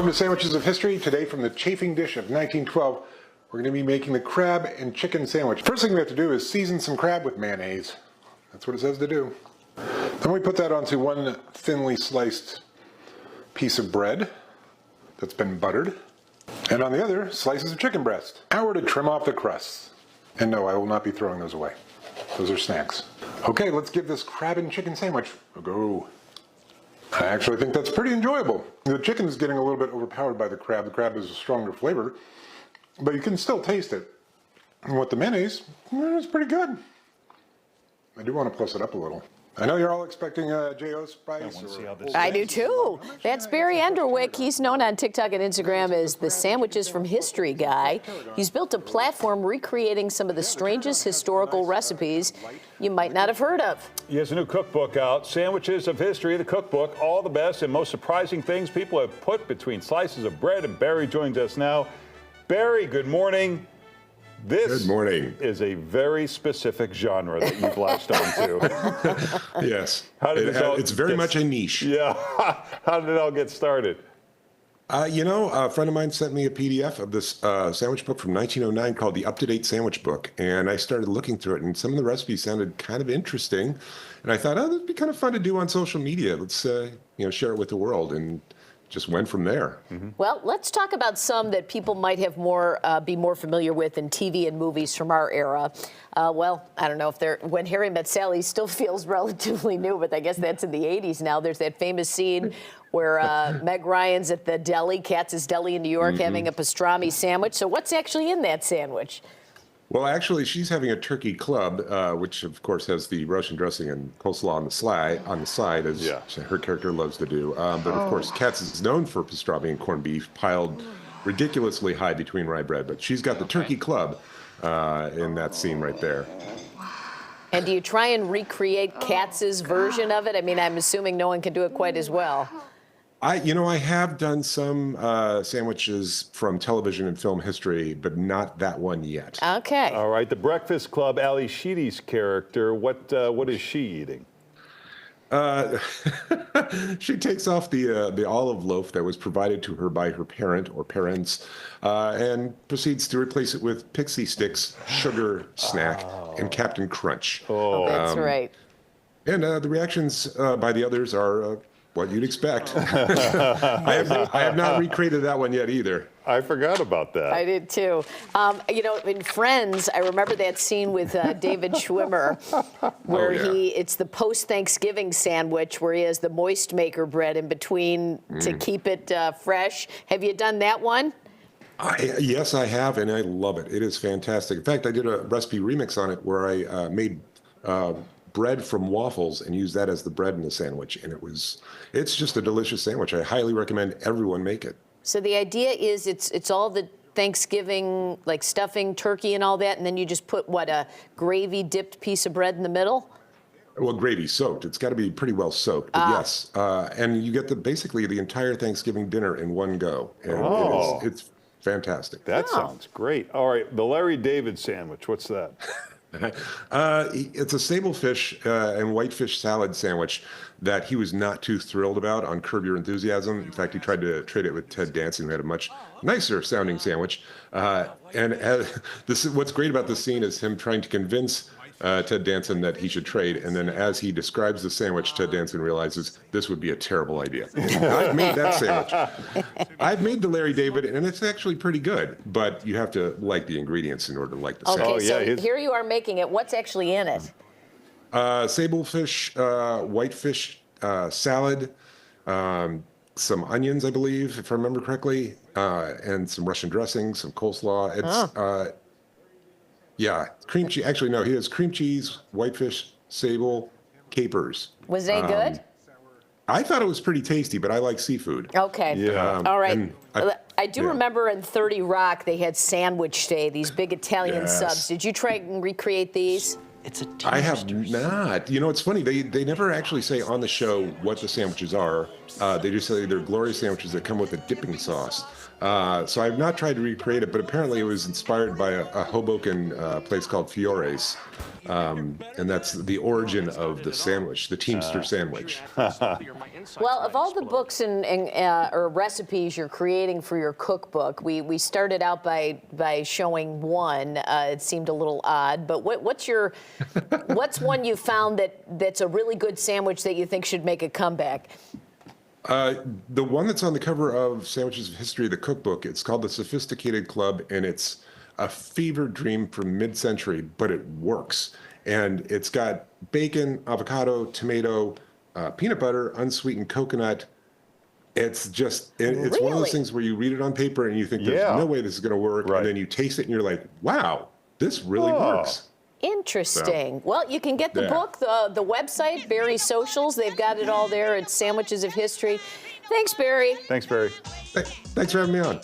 Welcome to Sandwiches of History. Today from the chafing dish of 1912, we're going to be making the crab and chicken sandwich. First thing we have to do is season some crab with mayonnaise. That's what it says to do. Then we put that onto one thinly sliced piece of bread that's been buttered. And on the other, slices of chicken breast. Now we're to trim off the crusts. And no, I will not be throwing those away. Those are snacks. Okay, let's give this crab and chicken sandwich a go. I actually think that's pretty enjoyable. The chicken is getting a little bit overpowered by the crab. The crab is a stronger flavor, but you can still taste it. And with the mayonnaise, it's pretty good. I do want to plus it up a little. I know you're all expecting J.O. spice. I do too. That's Barry Enderwick. He's known on TikTok and Instagram as the Sandwiches from History guy. He's built a platform recreating some of the strangest historical recipes you might not have heard of. He has a new cookbook out, Sandwiches of History, the cookbook, all the best and most surprising things people have put between slices of bread. And Barry joins us now. Barry, good morning. This is a very specific genre that you've latched onto. Yes, it's very much a niche. Yeah. How did it all get started? A friend of mine sent me a PDF of this sandwich book from 1909 called the Up-to-Date Sandwich Book, and I started looking through it, and some of the recipes sounded kind of interesting, and I thought, oh, that'd be kind of fun to do on social media. Let's, share it with the world, and just went from there. Mm-hmm. Well, let's talk about some that people might have be more familiar with in TV and movies from our era. I don't know if When Harry Met Sally still feels relatively new, but I guess that's in the 80s now. There's that famous scene where Meg Ryan's at the deli, Katz's Deli in New York, having a pastrami sandwich. So what's actually in that sandwich? Well, actually, she's having a turkey club, which, of course, has the Russian dressing and coleslaw on the side, as her character loves to do. But, of course, Katz is known for pastrami and corned beef piled ridiculously high between rye bread. But she's got the turkey club in that scene right there. And do you try and recreate Katz's version of it? I mean, I'm assuming no one can do it quite as well. I have done some sandwiches from television and film history, but not that one yet. Okay. All right. The Breakfast Club, Ali Sheedy's character, what is she eating? She takes off the olive loaf that was provided to her by her parent or parents and proceeds to replace it with Pixie Sticks, Sugar Snack, and Captain Crunch. Oh, that's right. And the reactions by the others are what you'd expect. I have not recreated that one yet either. I forgot about that. I did too. In Friends, I remember that scene with David Schwimmer where it's the post-Thanksgiving sandwich where he has the moist maker bread in between to keep it fresh. Have you done that one? Yes, I have, and I love it. It is fantastic. In fact, I did a recipe remix on it where I made bread from waffles and use that as the bread in the sandwich, and it's just a delicious sandwich. I highly recommend everyone make it. So the idea is it's all the Thanksgiving, like stuffing, turkey and all that, and then you just put a gravy dipped piece of bread in the middle? Well, gravy soaked. It's got to be pretty well soaked, but yes. And you get basically the entire Thanksgiving dinner in one go. And it's fantastic. That sounds great. All right, the Larry David sandwich, what's that? It's a sablefish and whitefish salad sandwich that he was not too thrilled about on Curb Your Enthusiasm. In fact, he tried to trade it with Ted Danson, who had a much nicer sounding sandwich. What's great about this scene is him trying to convince Ted Danson that he should trade, and then as he describes the sandwich, Ted Danson realizes this would be a terrible idea. I've made that sandwich. I've made the Larry David, and it's actually pretty good, but you have to like the ingredients in order to like the sandwich. Okay, so here you are making it. What's actually in it? Sablefish, whitefish salad, some onions, I believe, if I remember correctly, and some Russian dressing, some coleslaw. It's cream cheese. Actually, no, he has cream cheese, whitefish, sable, capers. Was it good? I thought it was pretty tasty, but I like seafood. Okay. Yeah. All right. I do remember in 30 Rock they had Sandwich Day, these big Italian subs. Did you try and recreate these? It's a I have Teamsters. not. You know, it's funny. They never actually say on the show what the sandwiches are. They just say they're glorious sandwiches that come with a dipping sauce. So I've not tried to recreate it, but apparently it was inspired by a Hoboken place called Fiore's. And that's the origin of the sandwich, the Teamster sandwich. Well, of all the books or recipes you're creating for your cookbook, we started out by showing one. It seemed a little odd, but what's one you found that's a really good sandwich that you think should make a comeback? The one that's on the cover of Sandwiches of History, the cookbook, it's called the Sophisticated Club, and it's a fever dream from mid-century, but it works. And it's got bacon, avocado, tomato, peanut butter, unsweetened coconut. It's just, it's one of those things where you read it on paper and you think there's no way this is going to work. Right. And then you taste it and you're like, wow, this really works. Interesting. Well, you can get the book, the website, Barry's socials. They've got it all there at Sandwiches of History. Thanks, Barry. Thanks, Barry. Thanks for having me on.